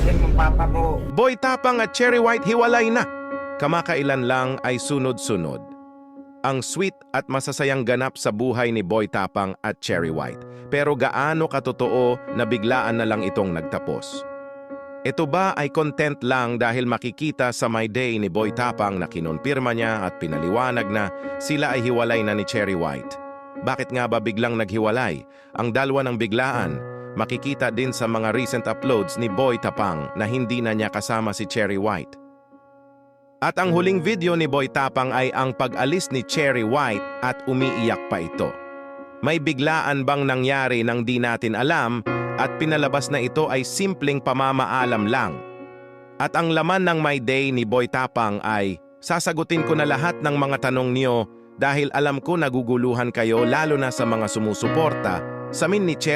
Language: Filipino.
din ng papa mo. Boy Tapang at Cherry White hiwalay na. Kamakailan lang ay sunod-sunod ang sweet at masasayang ganap sa buhay ni Boy Tapang at Cherry White. Pero gaano katotoo na biglaan na lang itong nagtapos? Ito ba ay content lang dahil makikita sa My Day ni Boy Tapang na kinonpirma niya at pinaliwanag na sila ay hiwalay na ni Cherry White? Bakit nga ba biglang naghiwalay? Ang dalawa ng biglaan, makikita din sa mga recent uploads ni Boy Tapang na hindi na niya kasama si Cherry White. At ang huling video ni Boy Tapang ay ang pag-alis ni Cherry White at umiiyak pa ito. May biglaan bang nangyari nang di natin alam at pinalabas na ito ay simpleng pamamaalam lang? At ang laman ng My Day ni Boy Tapang ay, sasagutin ko na lahat ng mga tanong niyo dahil alam ko naguguluhan kayo lalo na sa mga sumusuporta sa min ni Cherry